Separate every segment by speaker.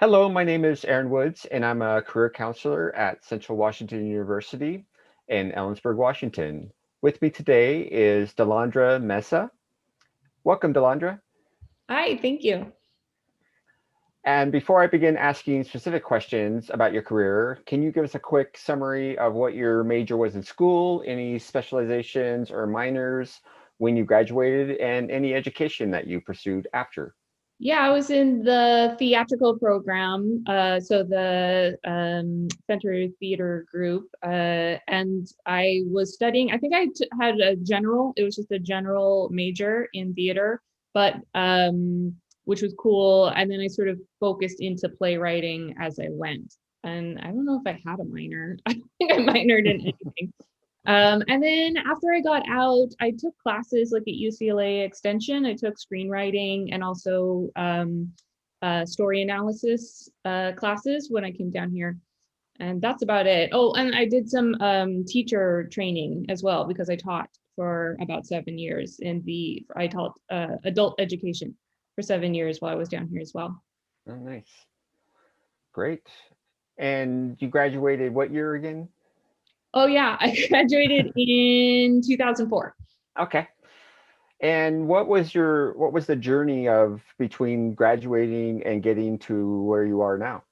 Speaker 1: Hello, my name is Aaron Woods, and I'm a career counselor at Central Washington University in Ellensburg, Washington. With me today is Delondra Mesa. Welcome, Delondra.
Speaker 2: Hi, thank you.
Speaker 1: And before I begin asking specific questions about your career, can you give us a quick summary of what your major was in school, any specializations or minors when you graduated, and any education that you pursued after?
Speaker 2: Yeah, I was in the theatrical program, so the Center Theater Group, and I was studying. I think had a general. It was just a general major in theater, but which was cool. And then I sort of focused into playwriting as I went. And I don't know if I had a minor. I don't think I minored in anything. And then after I got out, I took classes like at UCLA Extension. I took screenwriting and also story analysis classes when I came down here. And that's about it. Oh, and I did some teacher training as well because I taught for about 7 years I taught adult education for 7 years while I was down here as well.
Speaker 1: Oh, nice. Great. And you graduated what year again?
Speaker 2: Oh, yeah, I graduated in 2004.
Speaker 1: Okay. And what was the journey of between graduating and getting to where you are now?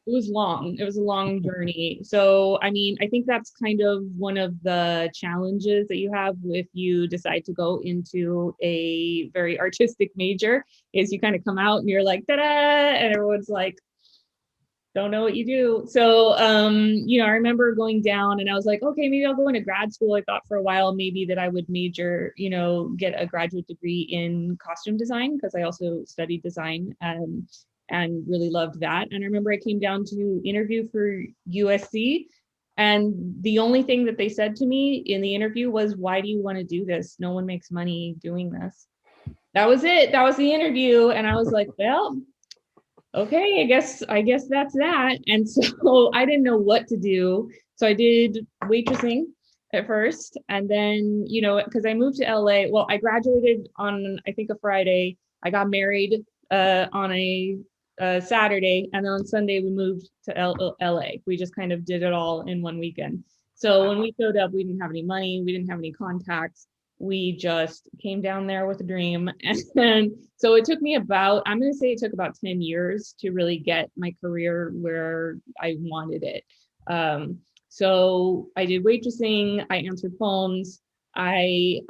Speaker 2: It was long. It was a long journey. So, I mean, I think that's kind of one of the challenges that you have if you decide to go into a very artistic major is you kind of come out and you're like, ta-da, and everyone's like, don't know what you do. So, I remember going down and I was like, okay, maybe I'll go into grad school. I thought for a while maybe that I would major, get a graduate degree in costume design because I also studied design and really loved that. And I remember I came down to interview for USC. And the only thing that they said to me in the interview was, why do you want to do this? No one makes money doing this. That was it. That was the interview. And I was like, well, okay, I guess that's that. And so I didn't know what to do. So I did waitressing at first. And then, because I moved to LA, well, I graduated on, I think, a Friday. I got married on a Saturday. And then on Sunday, we moved to LA. We just kind of did it all in one weekend. So when we showed up, we didn't have any money, we didn't have any contacts. We just came down there with a dream. And then, so it took me I'm going to say it took about 10 years to really get my career where I wanted it. So I did waitressing, I answered phones. I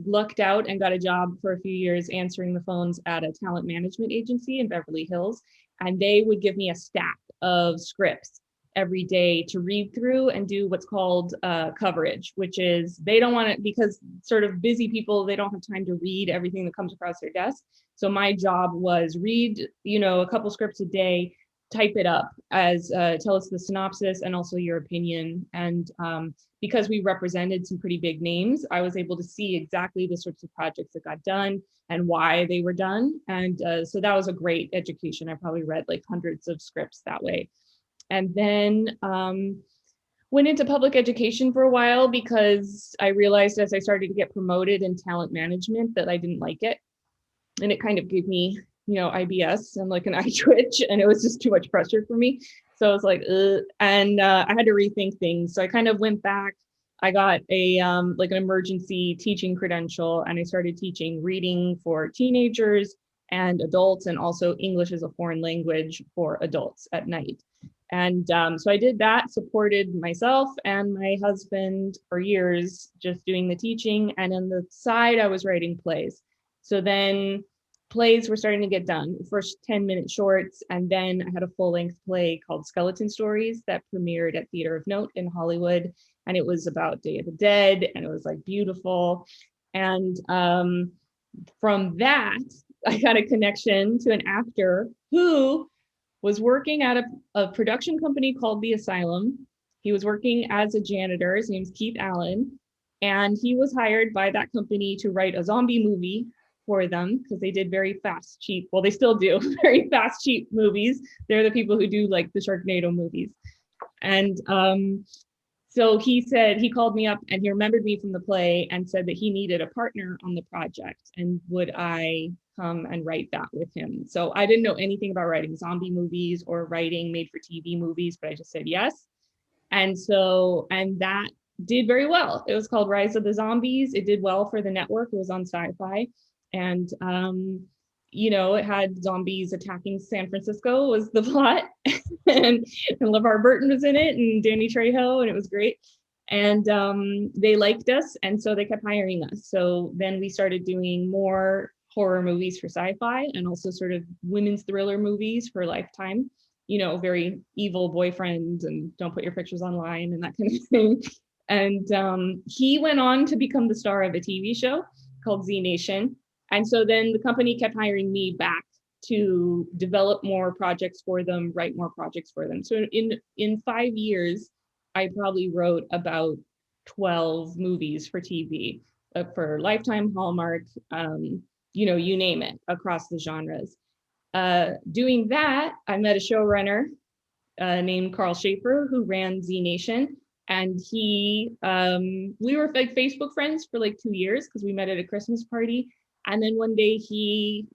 Speaker 2: lucked out and got a job for a few years answering the phones at a talent management agency in Beverly Hills. And they would give me a stack of scripts every day to read through and do what's called coverage, which is they don't want to, because sort of busy people, they don't have time to read everything that comes across their desk. So my job was read, a couple scripts a day, type it up as tell us the synopsis and also your opinion. And because we represented some pretty big names, I was able to see exactly the sorts of projects that got done and why they were done. And so that was a great education. I probably read like hundreds of scripts that way. And then went into public education for a while because I realized as I started to get promoted in talent management that I didn't like it. And it kind of gave me, IBS and like an eye twitch, and it was just too much pressure for me. So I was like, ugh. And I had to rethink things. So I kind of went back. I got a like an emergency teaching credential, and I started teaching reading for teenagers and adults, and also English as a foreign language for adults at night. And so I did that, supported myself and my husband for years, just doing the teaching. And on the side, I was writing plays. So then plays were starting to get done, first 10-minute shorts. And then I had a full length play called Skeleton Stories that premiered at Theater of Note in Hollywood. And it was about Day of the Dead. And it was like beautiful. And from that, I got a connection to an actor who was working at a production company called The Asylum. He was working as a janitor. His name's Keith Allen. And he was hired by that company to write a zombie movie for them because they did very fast, cheap. Well, they still do very fast, cheap movies. They're the people who do like the Sharknado movies. And So he called me up and he remembered me from the play and said that he needed a partner on the project and would I come and write that with him. So I didn't know anything about writing zombie movies or writing made for TV movies, but I just said yes. And that did very well. It was called Rise of the Zombies. It did well for the network. It was on sci-fi. And it had zombies attacking San Francisco was the plot. and, and LeVar Burton was in it and Danny Trejo, and it was great. And they liked us, and so they kept hiring us. So then we started doing more horror movies for sci-fi and also sort of women's thriller movies for Lifetime, very evil boyfriend and don't put your pictures online and that kind of thing. And he went on to become the star of a TV show called Z Nation. And so then the company kept hiring me back to develop more projects for them, write more projects for them. So in 5 years, I probably wrote about 12 movies for TV, for Lifetime, Hallmark, you name it, across the genres. Doing that, I met a showrunner named Carl Schaefer who ran Z Nation. And we were like Facebook friends for like 2 years because we met at a Christmas party. And then one day he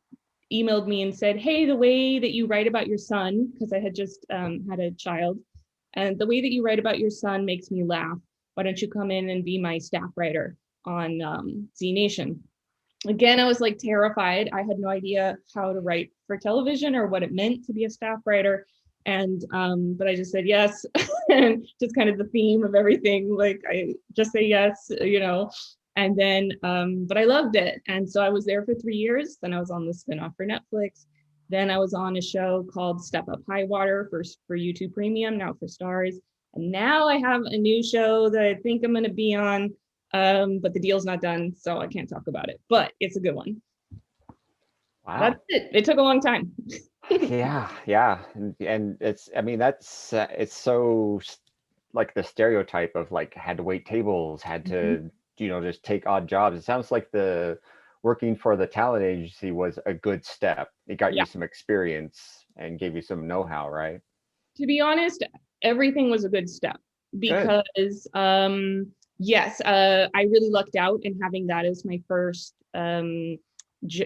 Speaker 2: emailed me and said, "Hey, the way that you write about your son," because I had just had a child, "and the way that you write about your son makes me laugh. Why don't you come in and be my staff writer on Z Nation?" Again, I was like terrified. I had no idea how to write for television or what it meant to be a staff writer. And but I just said yes. And just kind of the theme of everything, like I just say yes. And then but I loved it. And so I was there for 3 years. Then I was on the spinoff for Netflix. Then I was on a show called Step Up High Water for YouTube Premium, now for Stars. And now I have a new show that I think I'm going to be on, but the deal's not done, so I can't talk about it. But it's a good one. That's
Speaker 1: Wow.
Speaker 2: it. It took a long time.
Speaker 1: Yeah. And it's so like the stereotype of like had to wait tables, had
Speaker 2: Mhm.
Speaker 1: to, just take odd jobs. It sounds like the working for the talent agency was a good step. It got
Speaker 2: Yeah.
Speaker 1: you some experience and gave you some know-how, right?
Speaker 2: To be honest, everything was a good step
Speaker 1: Good.
Speaker 2: because yes, I really lucked out in having that as my first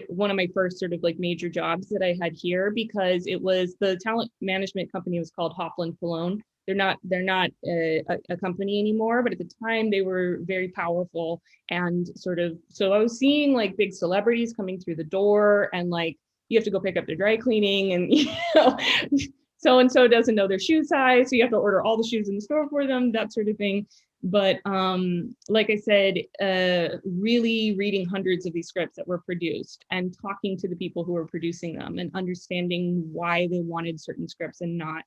Speaker 2: one of my first sort of like major jobs that I had here, because it was the talent management company was called Hopland Cologne. They're not a company anymore, but at the time they were very powerful and sort of, so I was seeing like big celebrities coming through the door and like you have to go pick up their dry cleaning and so and so doesn't know their shoe size, so you have to order all the shoes in the store for them, that sort of thing. But like I said, really reading hundreds of these scripts that were produced and talking to the people who were producing them and understanding why they wanted certain scripts and not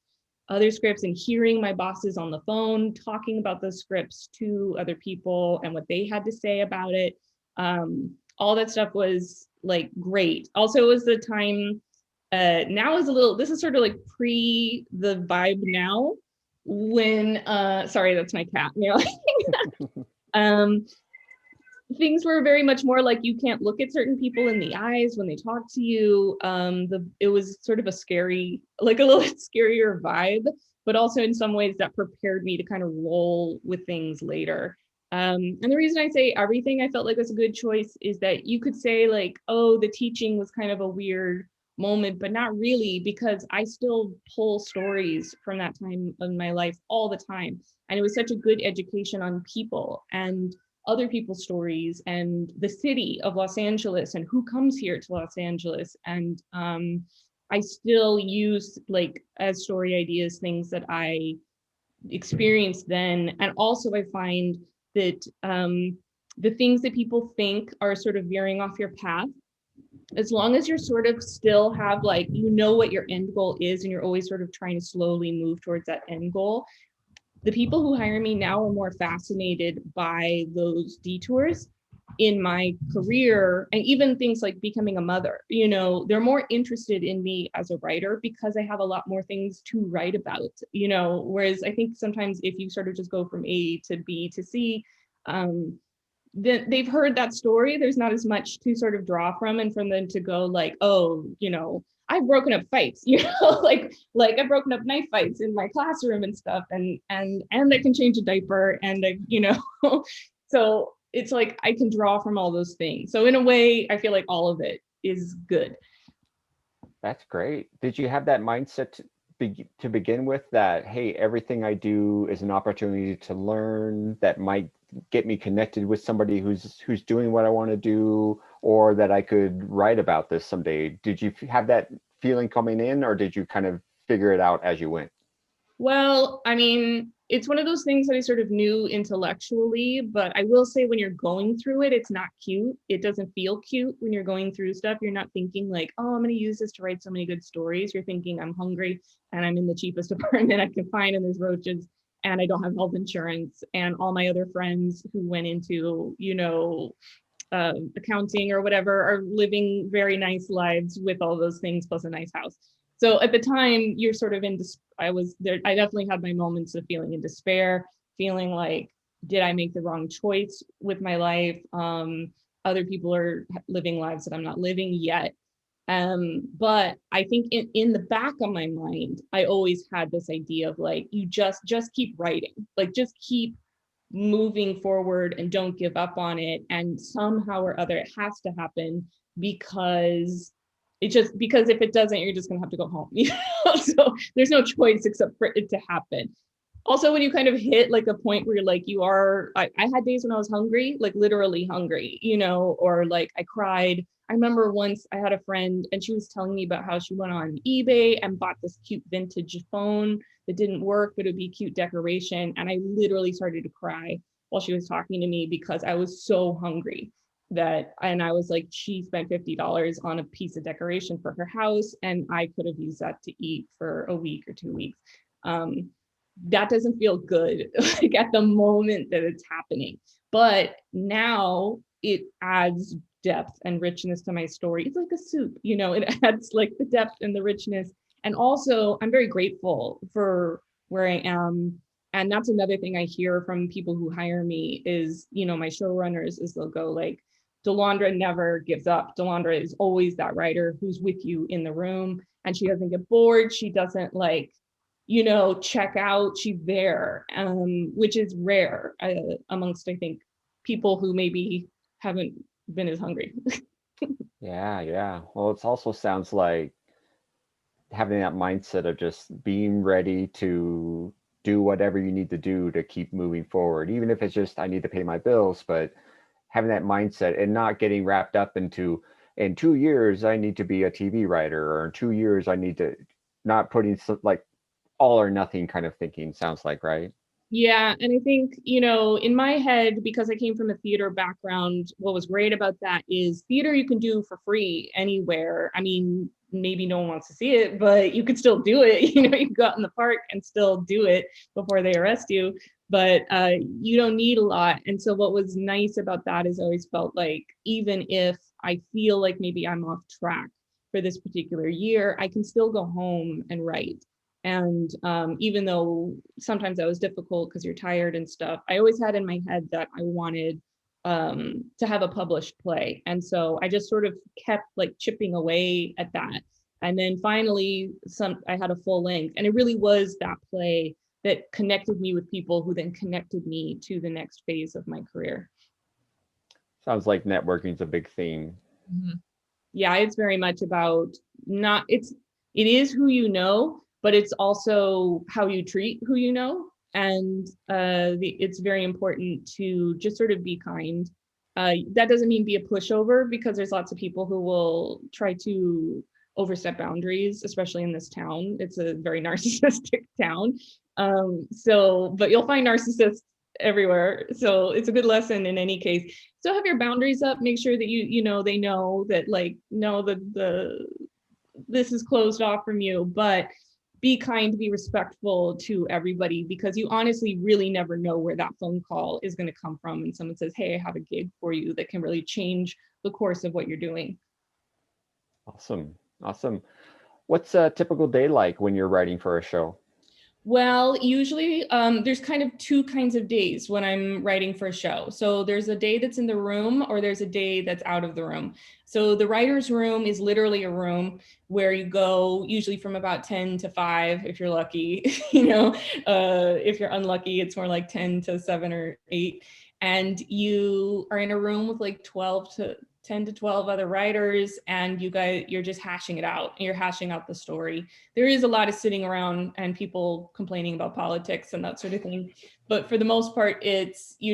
Speaker 2: other scripts, and hearing my bosses on the phone talking about those scripts to other people and what they had to say about it. All that stuff was like great. Also, it was the time, now is a little, this is sort of like pre the vibe now, when sorry, that's my cat meowing. um Things were very much more like you can't look at certain people in the eyes when they talk to you. It was sort of a scary, like a little scarier vibe, but also in some ways that prepared me to kind of roll with things later. And the reason I say everything I felt like was a good choice is that you could say like, oh, the teaching was kind of a weird moment, but not really, because I still pull stories from that time of my life all the time. And it was such a good education on people and other people's stories and the city of Los Angeles and who comes here to Los Angeles. And I still use like as story ideas things that I experienced then. And also I find that the things that people think are sort of veering off your path, as long as you're sort of still have like, what your end goal is and you're always sort of trying to slowly move towards that end goal, the people who hire me now are more fascinated by those detours in my career, and even things like becoming a mother. They're more interested in me as a writer because I have a lot more things to write about. Whereas I think sometimes if you sort of just go from A to B to C, they've heard that story, there's not as much to sort of draw from, and from them to go like, oh, I've broken up fights, like I've broken up knife fights in my classroom and stuff, and I can change a diaper, and so it's like I can draw from all those things. So in a way, I feel like all of it is good.
Speaker 1: That's great. Did you have that mindset to begin with, that, hey, everything I do is an opportunity to learn that might get me connected with somebody who's doing what I want to do, or that I could write about this someday? Did you have that feeling coming in, or did you kind of figure it out as you went?
Speaker 2: Well, I mean, it's one of those things that I sort of knew intellectually, but I will say when you're going through it, it's not cute. It doesn't feel cute when you're going through stuff. You're not thinking like, oh, I'm going to use this to write so many good stories. You're thinking, I'm hungry and I'm in the cheapest apartment I can find, and there's roaches, and I don't have health insurance, and all my other friends who went into, accounting or whatever are living very nice lives with all those things plus a nice house. So at the time, you're sort of in. I was there. I definitely had my moments of feeling in despair, feeling like, did I make the wrong choice with my life? Other people are living lives that I'm not living yet. But I think in the back of my mind, I always had this idea of like, you just keep writing, like just keep moving forward and don't give up on it. And somehow or other, it has to happen, because because if it doesn't, you're just gonna have to go home. So there's no choice except for it to happen. Also, when you kind of hit like a point where you're like, I had days when I was hungry, like literally hungry, or like I cried. I remember once I had a friend and she was telling me about how she went on eBay and bought this cute vintage phone that didn't work, but it'd be cute decoration. And I literally started to cry while she was talking to me because I was so hungry and I was like, she spent $50 on a piece of decoration for her house, and I could have used that to eat for a week or 2 weeks. That doesn't feel good like at the moment that it's happening, but now it adds depth and richness to my story. It's like a soup, it adds like the depth and the richness. And also I'm very grateful for where I am. And that's another thing I hear from people who hire me is, my showrunners, is they'll go like, Delondra never gives up. Delondra is always that writer who's with you in the room, and she doesn't get bored. She doesn't like, check out. She's there, which is rare amongst, I think, people who maybe haven't been as hungry.
Speaker 1: Yeah, yeah. Well, it also sounds like having that mindset of just being ready to do whatever you need to do to keep moving forward, even if it's just, I need to pay my bills, but having that mindset and not getting wrapped up into, in 2 years I need to be a TV writer, or in 2 years I need to, not putting like all or nothing kind of thinking, sounds like, right?
Speaker 2: Yeah, and I think, in my head, because I came from a theater background, what was great about that is theater you can do for free anywhere. I mean, maybe no one wants to see it, but you could still do it. You can go out in the park and still do it before they arrest you, but you don't need a lot. And so what was nice about that is I always felt like, even if I feel like maybe I'm off track for this particular year, I can still go home and write. And even though sometimes that was difficult because you're tired and stuff, I always had in my head that I wanted to have a published play. And so I just sort of kept like chipping away at that. And then finally, I had a full length, and it really was that play that connected me with people who then connected me to the next phase of my career.
Speaker 1: Sounds like networking is a big theme.
Speaker 2: Mhm. Yeah, it's very much about not, it is who you know, but it's also how you treat who you know. And it's very important to just sort of be kind. That doesn't mean be a pushover, because there's lots of people who will try to overstep boundaries, especially in this town. It's a very narcissistic town. But you'll find narcissists everywhere. So it's a good lesson in any case. So have your boundaries up, make sure that they know that, like, no, the this is closed off from you, but be kind, be respectful to everybody, because you honestly really never know where that phone call is going to come from, and someone says, hey, I have a gig for you, that can really change the course of what you're doing.
Speaker 1: Awesome. Awesome. What's a typical day like when you're writing for a show?
Speaker 2: Well, usually there's kind of two kinds of days when I'm writing for a show. So there's a day that's in the room or there's a day that's out of the room. So the writer's room is literally a room where you go usually from about 10 to 5 if you're lucky, if you're unlucky, it's more like 10 to 7 or 8. And you are in a room with like 12 to 10 to 12 other writers, and you're just hashing it out. You're hashing out the story. There is a lot of sitting around and people complaining about politics and that sort of thing. But for the most part, it's, the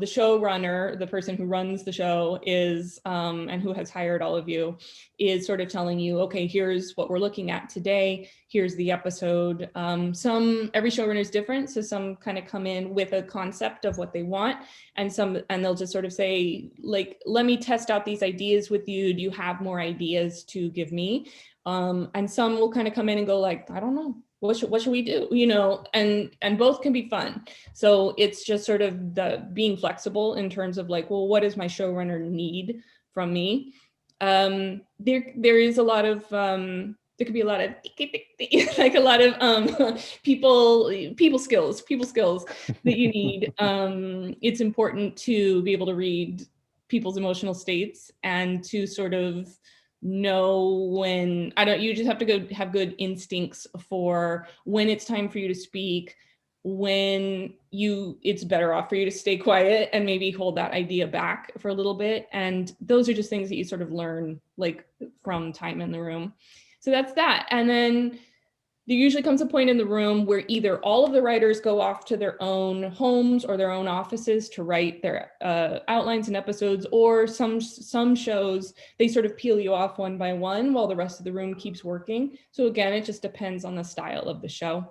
Speaker 2: showrunner, the person who runs the show is, and who has hired all of you, is sort of telling you, okay, here's what we're looking at today. Here's the episode. Every showrunner is different. So some kind of come in with a concept of what they want, and they'll just sort of say, like, let me test out these ideas with you. Do you have more ideas to give me? And some will kind of come in and go like, I don't know, what should we do? And both can be fun. So it's just sort of the being flexible in terms of like, well, what does my showrunner need from me? There is a lot of there could be a lot of like a lot of people skills that you need. It's important to be able to read people's emotional states and to sort of know when you just have to go have good instincts for when it's time for you to speak, when it's better off for you to stay quiet and maybe hold that idea back for a little bit. And those are just things that you sort of learn like from time in the room. So that's that. And then there usually comes a point in the room where either all of the writers go off to their own homes or their own offices to write their outlines and episodes, or some shows, they sort of peel you off one by one while the rest of the room keeps working. So again, it just depends on the style of the show.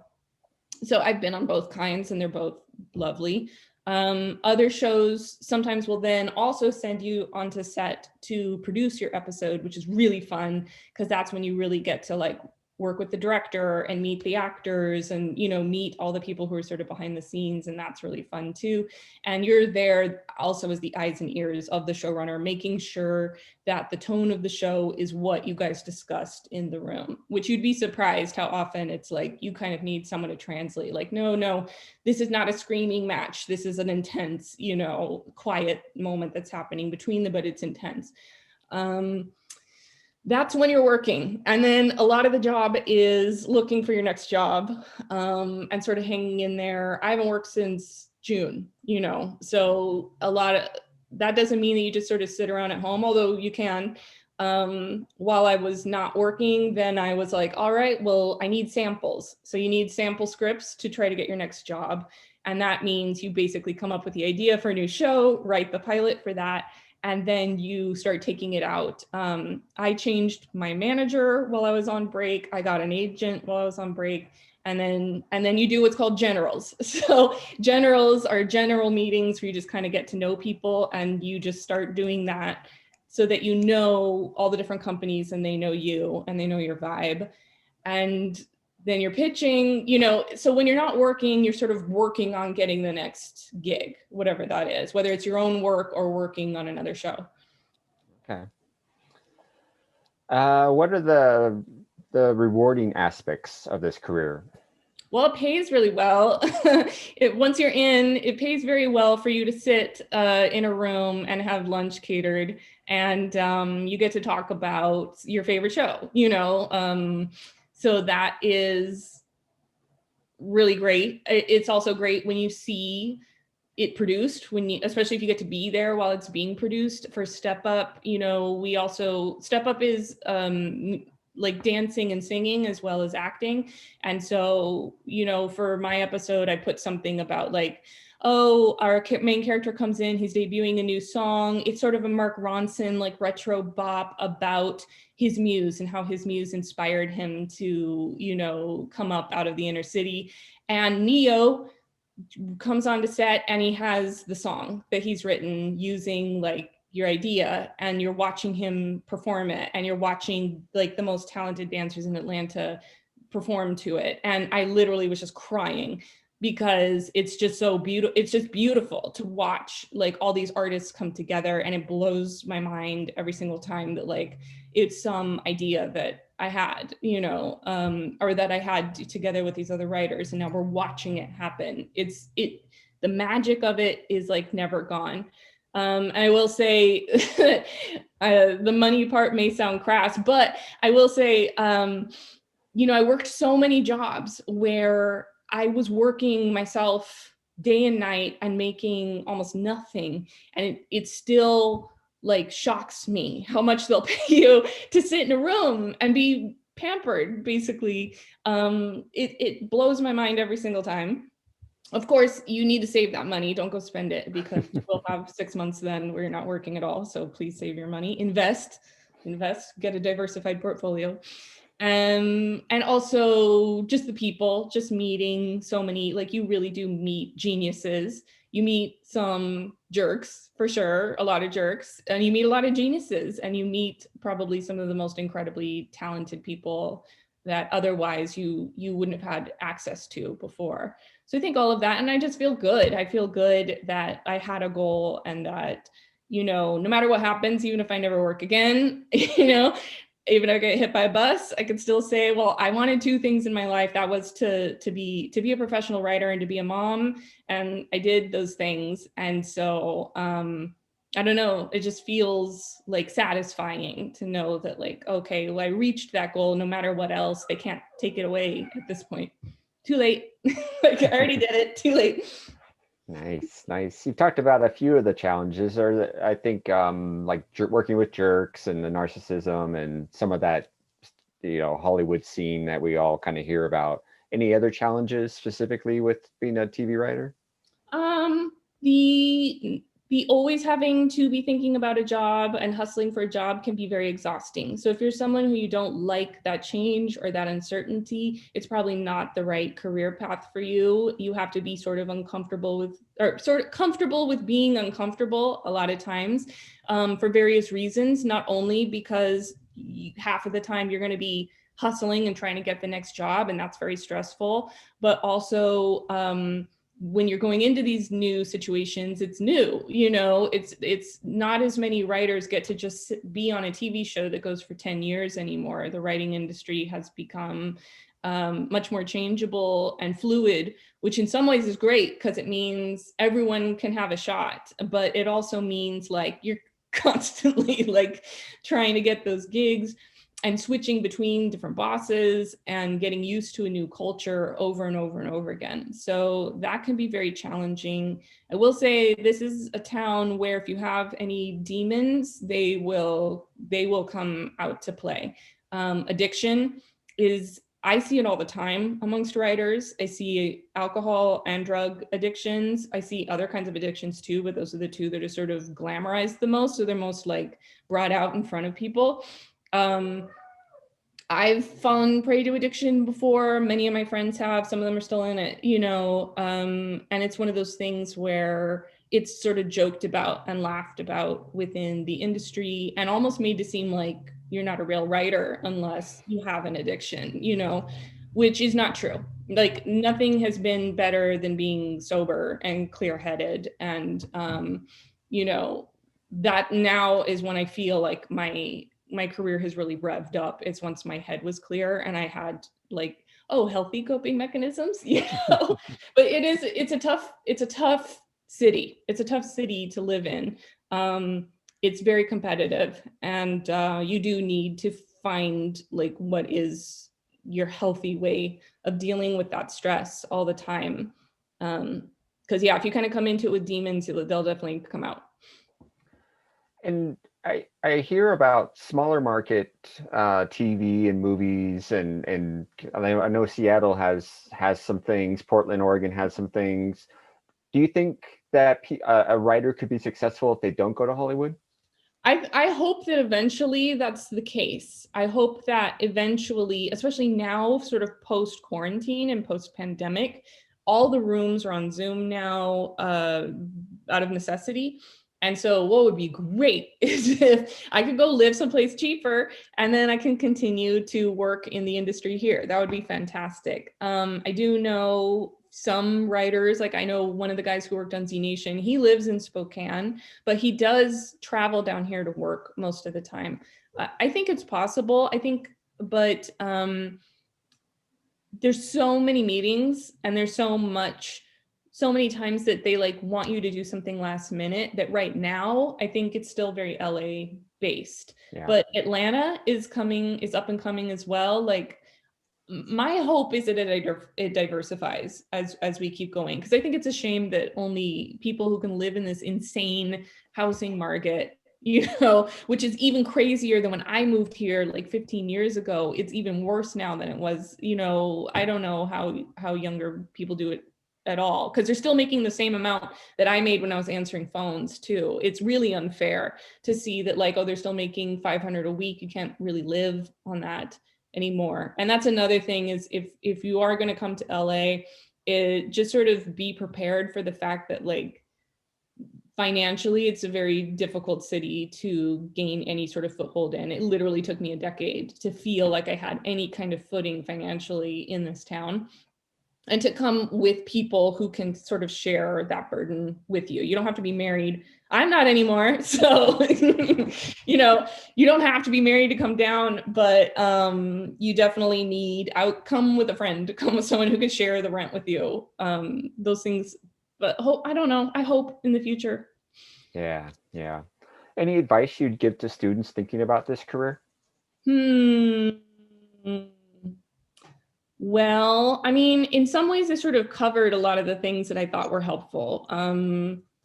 Speaker 2: So I've been on both kinds and they're both lovely. Other shows sometimes will then also send you onto set to produce your episode, which is really fun because that's when you really get to like work with the director and meet the actors and meet all the people who are sort of behind the scenes, and that's really fun too. And you're there also as the eyes and ears of the showrunner, making sure that the tone of the show is what you guys discussed in the room, which you'd be surprised how often it's like you kind of need someone to translate, like, no, this is not a screaming match, this is an intense quiet moment that's happening between them, but it's intense. That's when you're working. And then a lot of the job is looking for your next job, and sort of hanging in there. I haven't worked since June, so a lot of that doesn't mean that you just sort of sit around at home, although you can. While I was not working, then I was like, all right, well, I need samples. So you need sample scripts to try to get your next job. And that means you basically come up with the idea for a new show, write the pilot for that, and then you start taking it out. I changed my manager while I was on break. I got an agent while I was on break. And then you do what's called generals. So generals are general meetings where you just kind of get to know people, and you just start doing that so that you know all the different companies and they know you and they know your vibe. And then you're pitching, so when you're not working, you're sort of working on getting the next gig, whatever that is, whether it's your own work or working on another show.
Speaker 1: Okay. What are the rewarding aspects of this career?
Speaker 2: Well, it pays really well. Once you're in, it pays very well for you to sit in a room and have lunch catered, and you get to talk about your favorite show, so that is really great. It's also great when you see it produced, especially if you get to be there while it's being produced. For Step Up, Step Up is like dancing and singing as well as acting. And so, for my episode, I put something about like, oh, our main character comes in, he's debuting a new song. It's sort of a Mark Ronson, like retro bop about his muse and how his muse inspired him to, come up out of the inner city. And Neo comes on to set and he has the song that he's written using like your idea, and you're watching him perform it, and you're watching like the most talented dancers in Atlanta perform to it. And I literally was just crying because it's just so beautiful. It's just beautiful to watch like all these artists come together, and it blows my mind every single time that like it's some idea that I had, or that I had together with these other writers, and now we're watching it happen. The magic of it is like never gone. And I will say, the money part may sound crass, but I will say, I worked so many jobs where I was working myself day and night and making almost nothing. And it still like shocks me how much they'll pay you to sit in a room and be pampered, basically. It blows my mind every single time. Of course, you need to save that money. Don't go spend it, because you will have 6 months then where you're not working at all. So please save your money. Invest, get a diversified portfolio. And also just the people, just meeting so many, like you really do meet geniuses. You meet some jerks, for sure, a lot of jerks, and you meet a lot of geniuses, and you meet probably some of the most incredibly talented people that otherwise you wouldn't have had access to before. So I think all of that, and I just feel good. I feel good that I had a goal, and that, no matter what happens, even if I never work again, even if I get hit by a bus, I could still say, well, I wanted two things in my life. That was to be a professional writer and to be a mom. And I did those things. And so I don't know, it just feels like satisfying to know that like, okay, well, I reached that goal no matter what else. They can't take it away at this point. Too late. Like I already did it, too late.
Speaker 1: Nice, nice. You've talked about a few of the challenges, or I think like working with jerks and the narcissism and some of that, Hollywood scene that we all kind of hear about. Any other challenges specifically with being a TV writer?
Speaker 2: The always having to be thinking about a job and hustling for a job can be very exhausting. So if you're someone who you don't like that change or that uncertainty, it's probably not the right career path for you. You have to be sort of uncomfortable with, or sort of comfortable with being uncomfortable a lot of times, for various reasons, not only because half of the time you're going to be hustling and trying to get the next job, and that's very stressful, but also when you're going into these new situations, it's new, it's not as many writers get to just be on a TV show that goes for 10 years anymore. The writing industry has become much more changeable and fluid, which in some ways is great because it means everyone can have a shot, but it also means like you're constantly like trying to get those gigs and switching between different bosses and getting used to a new culture over and over and over again. So that can be very challenging. I will say this is a town where if you have any demons, they will come out to play. Addiction is, I see it all the time amongst writers. I see alcohol and drug addictions. I see other kinds of addictions too, but those are the two that are sort of glamorized the most. So they're most like brought out in front of people. I've fallen prey to addiction before. Many of my friends have. Some of them are still in it, and it's one of those things where it's sort of joked about and laughed about within the industry and almost made to seem like you're not a real writer unless you have an addiction, which is not true. Like nothing has been better than being sober and clear-headed. And, that now is when I feel like my career has really revved up. It's once my head was clear and I had like, healthy coping mechanisms, but it's a tough city. It's a tough city to live in. It's very competitive, and you do need to find like what is your healthy way of dealing with that stress all the time. Because if you kind of come into it with demons, they'll definitely come out.
Speaker 1: And I hear about smaller market TV and movies, and I know Seattle has some things. Portland, Oregon has some things. Do you think that a writer could be successful if they don't go to Hollywood?
Speaker 2: I hope that eventually that's the case. I hope that eventually, especially now, sort of post quarantine and post pandemic, all the rooms are on Zoom now, out of necessity. And so what would be great is if I could go live someplace cheaper and then I can continue to work in the industry here. That would be fantastic. I do know some writers, like I know one of the guys who worked on Z Nation, he lives in Spokane, but he does travel down here to work most of the time. I think it's possible. I think, but there's so many meetings and there's so many times that they like want you to do something last minute that right now I think it's still very LA based.
Speaker 1: Yeah.
Speaker 2: But Atlanta is up and coming as well. Like my hope is that it diversifies as we keep going, because I think it's a shame that only people who can live in this insane housing market, which is even crazier than when I moved here like 15 years ago. It's even worse now than it was. I don't know how younger people do it at all, because they're still making the same amount that I made when I was answering phones too. It's really unfair to see that, like, oh, they're still making 500 a week. You can't really live on that anymore. And that's another thing, is if you are going to come to LA, just sort of be prepared for the fact that, like, financially it's a very difficult city to gain any sort of foothold in. It literally took me a decade to feel like I had any kind of footing financially in this town, and to come with people who can sort of share that burden with you. You don't have to be married. I'm not anymore. So, you don't have to be married to come down, but you definitely need, come with a friend, come with someone who can share the rent with you. Those things, but I don't know. I hope in the future.
Speaker 1: Yeah. Yeah. Any advice you'd give to students thinking about this career?
Speaker 2: Hmm. Well, I mean, in some ways, it sort of covered a lot of the things that I thought were helpful.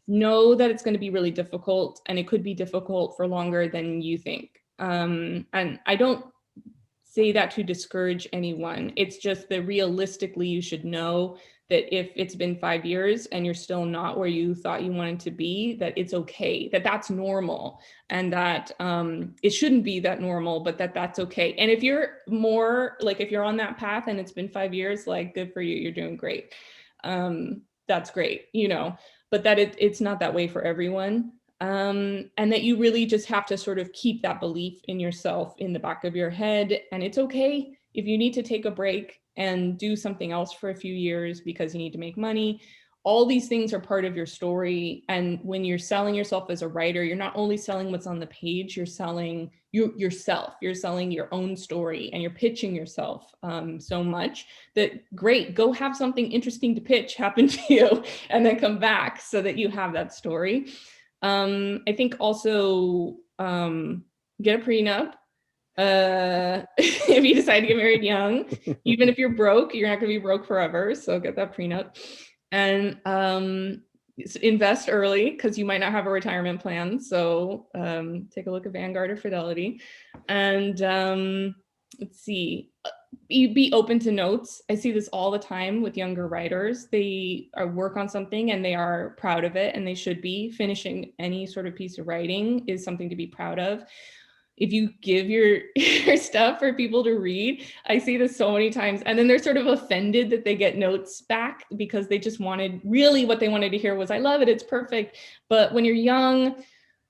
Speaker 2: Know that it's going to be really difficult, and it could be difficult for longer than you think. And I don't say that to discourage anyone. It's just that realistically, you should know that if it's been 5 years and you're still not where you thought you wanted to be, that it's okay, that that's normal, and that it shouldn't be that normal, but that's okay. And if you're more like, if you're on that path and it's been 5 years, like, good for you, you're doing great. That's great, but that it's not that way for everyone. And that you really just have to sort of keep that belief in yourself in the back of your head. And it's okay if you need to take a break and do something else for a few years because you need to make money. All these things are part of your story. And when you're selling yourself as a writer, you're not only selling what's on the page, you're selling yourself, you're selling your own story, and you're pitching yourself so much that, great, go have something interesting to pitch happen to you and then come back so that you have that story. I think also get a prenup. If you decide to get married young, even if you're broke, you're not going to be broke forever. So get that prenup, and invest early, because you might not have a retirement plan. So take a look at Vanguard or Fidelity, and let's see. Be open to notes. I see this all the time with younger writers. They work on something and they are proud of it, and they should be. Finishing any sort of piece of writing is something to be proud of. If you give your stuff for people to read, I see this so many times, and then they're sort of offended that they get notes back, because they just really what they wanted to hear was, I love it, it's perfect. But when you're young,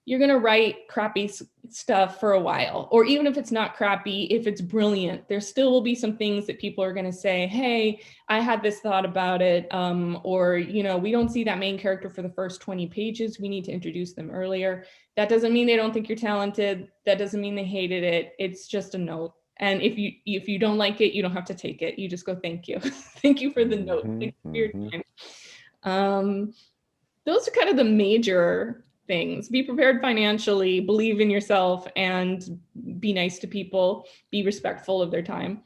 Speaker 2: you're going to write crappy stuff for a while. Or even if it's not crappy, if it's brilliant, there still will be some things that people are going to say, hey, I had this thought about it. Or, we don't see that main character for the first 20 pages. We need to introduce them earlier. That doesn't mean they don't think you're talented. That doesn't mean they hated it. It's just a note. And if you don't like it, you don't have to take it. You just go, thank you. Thank you for the note. Thank you for your time. Those are kind of the major things. Be prepared financially, believe in yourself, and be nice to people, be respectful of their time.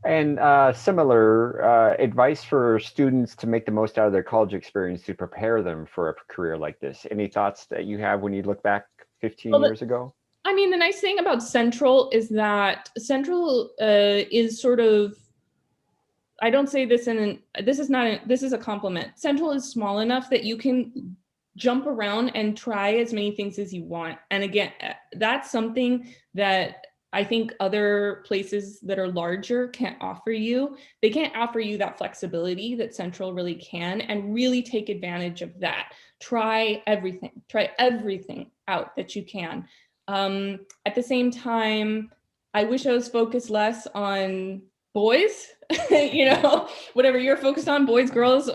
Speaker 1: And similar advice for students to make the most out of their college experience to prepare them for a career like this. Any thoughts that you have when you look back 15 years ago?
Speaker 2: I mean, the nice thing about Central is that Central is sort of, I don't say this this is a compliment. Central is small enough that you can jump around and try as many things as you want. And again, that's something that I think other places that are larger can't offer you. They can't offer you that flexibility that Central really can, and really take advantage of that. Try everything out that you can. At the same time, I wish I was focused less on boys, whatever you're focused on, boys, girls,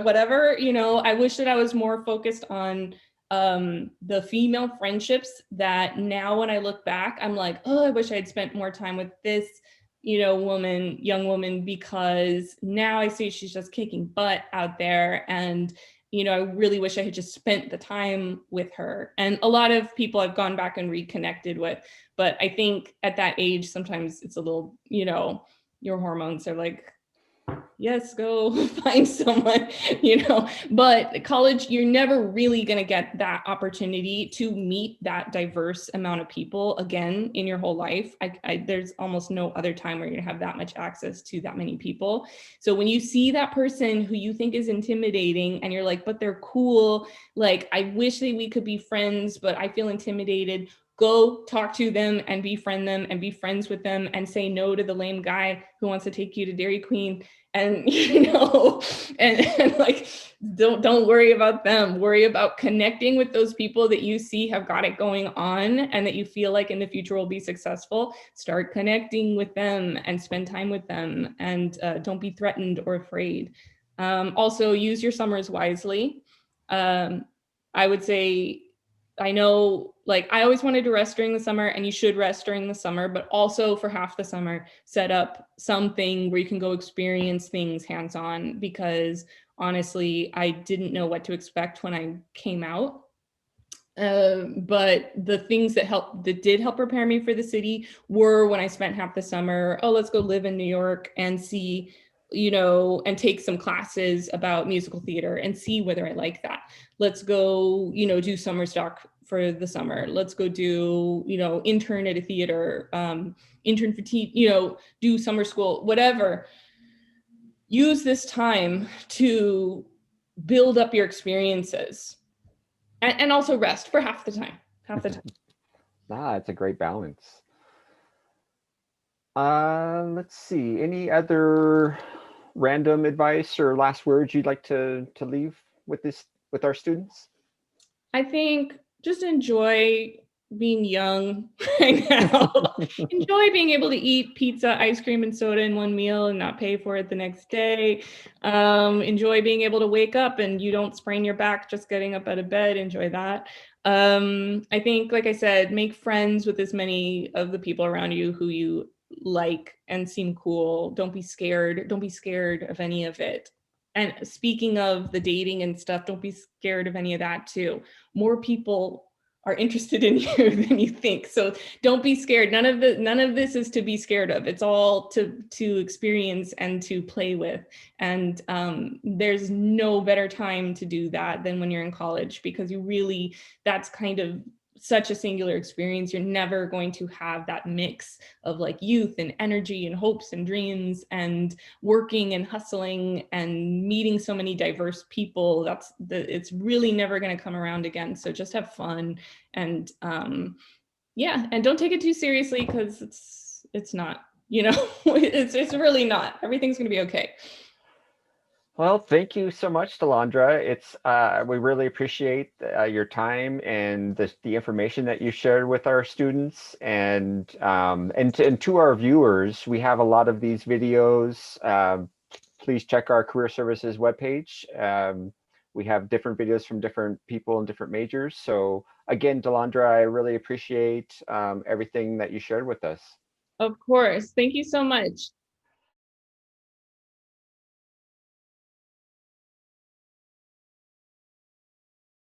Speaker 2: whatever, I wish that I was more focused on the female friendships that now when I look back, I'm like, oh, I wish I had spent more time with this, young woman, because now I see she's just kicking butt out there. And, I really wish I had just spent the time with her. And a lot of people I've gone back and reconnected with. But I think at that age, sometimes it's a little, your hormones are like, yes, go find someone, but college, you're never really going to get that opportunity to meet that diverse amount of people again in your whole life. There's almost no other time where you're going to have that much access to that many people. So when you see that person who you think is intimidating and you're like, but they're cool, like, I wish that we could be friends, but I feel intimidated. Go talk to them and befriend them and be friends with them and say no to the lame guy who wants to take you to Dairy Queen. And and like, don't worry about them. Worry about connecting with those people that you see have got it going on and that you feel like in the future will be successful. Start connecting with them and spend time with them, and don't be threatened or afraid. Also, use your summers wisely. I would say, I know, like, I always wanted to rest during the summer, and you should rest during the summer, but also for half the summer, set up something where you can go experience things hands-on, because honestly, I didn't know what to expect when I came out. But the things that did help prepare me for the city were when I spent half the summer, oh, let's go live in New York and see, and take some classes about musical theater and see whether I like that. Let's go, do summer stock for the summer. Let's go do, intern at a theater, intern for do summer school, whatever. Use this time to build up your experiences, and also rest for half the time. Half the time.
Speaker 1: It's a great balance. Let's see. Any other random advice or last words you'd like to leave with our students?
Speaker 2: I think just enjoy being young right now. Enjoy being able to eat pizza, ice cream, and soda in one meal and not pay for it the next day. Enjoy being able to wake up and you don't sprain your back just getting up out of bed. Enjoy that. I think, like I said, make friends with as many of the people around you who you like and seem cool. Don't be scared. Don't be scared of any of it. And speaking of the dating and stuff, don't be scared of any of that too. More people are interested in you than you think. So don't be scared. None of this is to be scared of. It's all to experience and to play with. And there's no better time to do that than when you're in college, because that's kind of such a singular experience. You're never going to have that mix of like youth and energy and hopes and dreams and working and hustling and meeting so many diverse people. It's really never going to come around again. So just have fun, and and don't take it too seriously, because it's not, it's really not. Everything's going to be okay.
Speaker 1: Well, thank you so much, Delondra. We really appreciate your time and the information that you shared with our students, and to our viewers. We have a lot of these videos. Please check our Career Services webpage. We have different videos from different people in different majors. So again, Delondra, I really appreciate everything that you shared with us.
Speaker 2: Of course. Thank you so much.